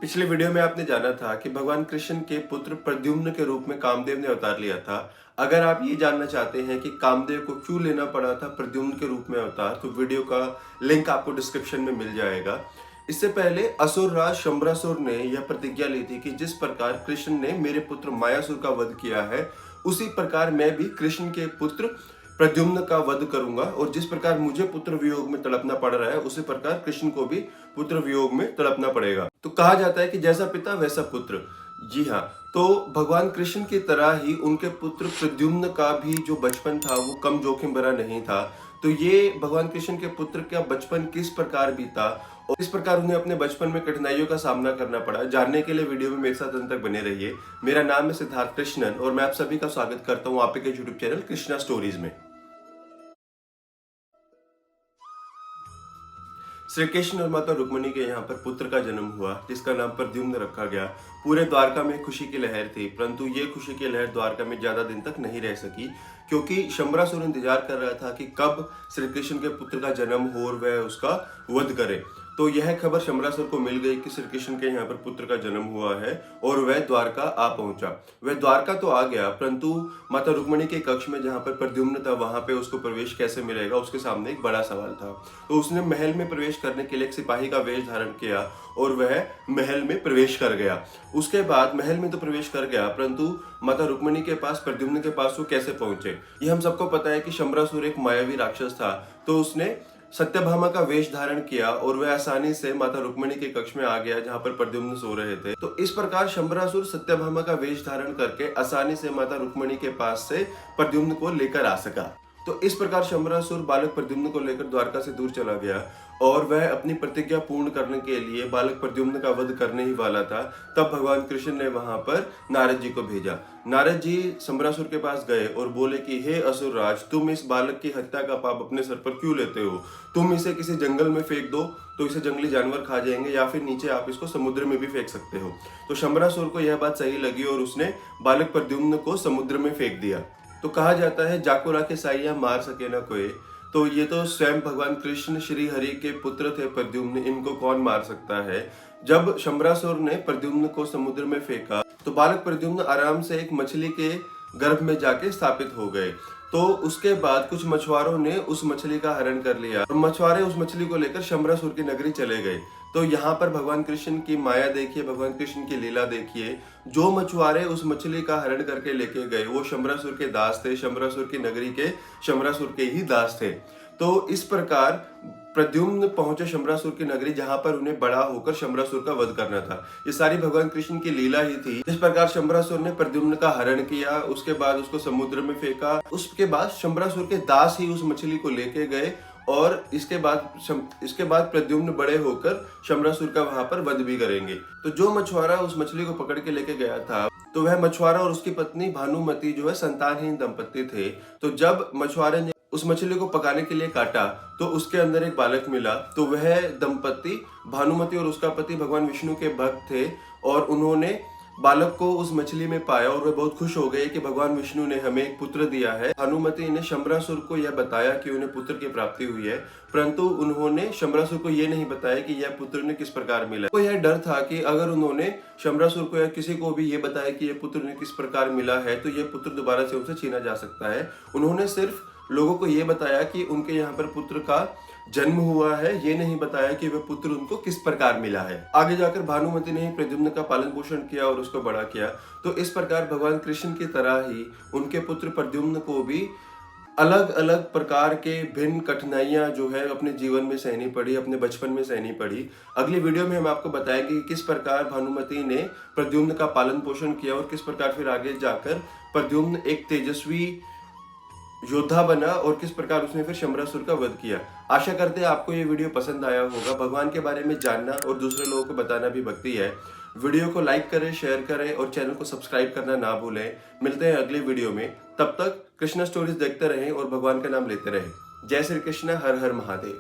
पिछले वीडियो में आपने जाना था कि भगवान कृष्ण के पुत्र प्रद्युम्न के रूप में कामदेव ने अवतार लिया था। अगर आप ये जानना चाहते हैं कि कामदेव को क्यों लेना पड़ा था प्रद्युम्न के रूप में अवतार, तो वीडियो का लिंक आपको डिस्क्रिप्शन में मिल जाएगा। इससे पहले असुर राज शंबरासुर ने यह प्रतिज्ञा ली थी कि जिस प्रकार कृष्ण ने मेरे पुत्र मायासुर का वध किया है, उसी प्रकार मैं भी कृष्ण के पुत्र प्रद्युम्न का वध करूंगा, और जिस प्रकार मुझे पुत्र वियोग में तड़पना पड़ रहा है, उसी प्रकार कृष्ण को भी पुत्र वियोग में तड़पना पड़ेगा। तो कहा जाता है कि जैसा पिता वैसा पुत्र। जी हाँ, तो भगवान कृष्ण की तरह ही उनके पुत्र प्रद्युम्न का भी जो बचपन था वो कम जोखिम भरा नहीं था। तो ये भगवान कृष्ण के पुत्र का बचपन किस प्रकार बीता और इस प्रकार उन्हें अपने बचपन में कठिनाइयों का सामना करना पड़ा, जानने के लिए वीडियो में मेरे साथ अंत तक बने रहिए। मेरा नाम है सिद्धार्थ कृष्णन और मैं आप सभी का स्वागत करता हूँ आपके यूट्यूब चैनल कृष्णा स्टोरीज में। श्री कृष्ण और माता रुक्मिणी के यहाँ पर पुत्र का जन्म हुआ, जिसका नाम प्रद्युम्न रखा गया। पूरे द्वारका में खुशी की लहर थी, परंतु ये खुशी की लहर द्वारका में ज्यादा दिन तक नहीं रह सकी, क्योंकि शंबरासुर इंतजार कर रहा था कि कब श्री कृष्ण के पुत्र का जन्म हो और वह उसका वध करे। तो यह खबर शंबरासुर को मिल गई कि श्री कृष्ण के यहाँ पर पुत्र का जन्म हुआ है और वह द्वारका आ पहुंचा। वह द्वारका तो आ गया, परंतु माता रुक्मिणी के कक्ष में जहाँ पर प्रद्युम्न था, वहां पे उसको प्रवेश कैसे मिलेगा, उसके सामने एक बड़ा सवाल था। तो उसने महल में प्रवेश करने के लिए एक सिपाही का वेश धारण किया और वह महल में प्रवेश कर गया। उसके बाद महल में तो प्रवेश कर गया, परंतु माता रुक्मिणी के पास, प्रद्युम्न के पास वो कैसे पहुंचे? ये हम सबको पता है कि शंबरासुर एक मायावी राक्षस था। तो उसने सत्यभामा का वेश धारण किया और वह आसानी से माता रुक्मिणी के कक्ष में आ गया, जहां पर प्रद्युम्न सो रहे थे। तो इस प्रकार शंबरासुर सत्यभामा का वेश धारण करके आसानी से माता रुक्मिणी के पास से प्रद्युम्न को लेकर आ सका। तो इस प्रकार शंबरासुर बालक प्रद्युम्न को लेकर द्वारका से दूर चला गया और वह अपनी प्रतिज्ञा पूर्ण करने के लिए बालक प्रद्युम्न का वध करने ही वाला था। तब भगवान कृष्ण ने वहां पर नारद जी को भेजा। नारद जी शंबरासुर के पास गए और बोले कि हे असुरराज, तुम इस बालक की हत्या का पाप अपने सर पर क्यों लेते हो? तुम इसे किसी जंगल में फेंक दो तो इसे जंगली जानवर खा जाएंगे, या फिर नीचे आप इसको समुद्र में भी फेंक सकते हो। तो शंबरासुर को यह बात सही लगी और उसने बालक प्रद्युम्न को समुद्र में फेंक दिया। तो कहा जाता है, जाको राखे साइया मार सके ना कोई। तो ये तो स्वयं भगवान कृष्ण श्री हरि के पुत्र थे प्रद्युम्न, इनको कौन मार सकता है? जब शंबरासुर ने प्रद्युम्न को समुद्र में फेंका तो बालक प्रद्युम्न आराम से एक मछली के गर्भ में जाके स्थापित हो गए। तो उसके बाद कुछ मछुआरों ने उस मछली का हरण कर लिया और मछुआरे उस मछली को लेकर शंबरासुर की नगरी चले गए। तो यहाँ पर भगवान कृष्ण की माया देखिए, भगवान कृष्ण की लीला देखिए। जो मछुआरे उस मछली का हरण करके लेके गए वो शंबरासुर के दास थे, शंबरासुर की नगरी के शंबरासुर के ही दास थे। तो इस प्रकार प्रद्युम्न पहुंचे शंबरासुर की नगरी, जहां पर उन्हें बड़ा होकर शंबरासुर का वध करना था। ये सारी भगवान कृष्ण की लीला ही थी। इस प्रकार शंबरासुर ने प्रद्युम्न का हरण किया, उसके बाद उसको समुद्र में फेंका। उसके बाद शंबरासुर के दास ही उस मछली को लेके गए और इसके बाद प्रद्युम्न बड़े होकर शंबरासुर का वहां पर वध भी करेंगे। तो जो मछुआरा उस मछली को पकड़ के लेके गया था, तो वह मछुआरा और उसकी पत्नी भानुमति जो है संतानहीन दंपत्ति थे। तो जब मछुआरे ने उस मछली को पकाने के लिए काटा तो उसके अंदर एक बालक मिला। तो वह दंपत्ति भानुमति और उसका पति भगवान विष्णु के भक्त थे और उन्होंने बालक को उस मछली में पाया और वे बहुत खुश हो गए कि भगवान विष्णु ने हमें एक पुत्र दिया है। भानुमति ने शंबरासुर को यह बताया कि उन्हें पुत्र की प्राप्ति हुई है, परंतु उन्होंने शंबरासुर को यह नहीं बताया कि यह पुत्र उन्हें किस प्रकार मिला। तो यह डर था कि अगर उन्होंने शंबरासुर को या किसी को भी ये बताया कि यह पुत्र उन्हें किस प्रकार मिला है, तो यह पुत्र दोबारा से उनसे छीना जा सकता है। उन्होंने सिर्फ लोगों को ये बताया कि उनके यहाँ पर पुत्र का जन्म हुआ है, ये नहीं बताया कि वह पुत्र उनको किस प्रकार मिला है। आगे जाकर भानुमति ने ही प्रद्युम्न का पालन पोषण किया और उसको बड़ा किया। तो इस प्रकार भगवान कृष्ण की तरह ही उनके पुत्र प्रद्युम्न को भी अलग अलग प्रकार के भिन्न कठिनाइयां जो है अपने जीवन में सहनी पड़ी, अपने बचपन में सहनी पड़ी। अगली वीडियो में हम आपको बताएंगे कि किस प्रकार भानुमति ने प्रद्युम्न का पालन पोषण किया और किस प्रकार फिर आगे जाकर प्रद्युम्न एक तेजस्वी योद्धा बना और किस प्रकार उसने फिर शंबरासुर का वध किया। आशा करते हैं आपको ये वीडियो पसंद आया होगा। भगवान के बारे में जानना और दूसरे लोगों को बताना भी भक्ति है। वीडियो को लाइक करें, शेयर करें और चैनल को सब्सक्राइब करना ना भूलें। मिलते हैं अगली वीडियो में, तब तक कृष्णा स्टोरीज देखते रहें और भगवान का नाम लेते रहें। जय श्री कृष्ण, हर हर महादेव।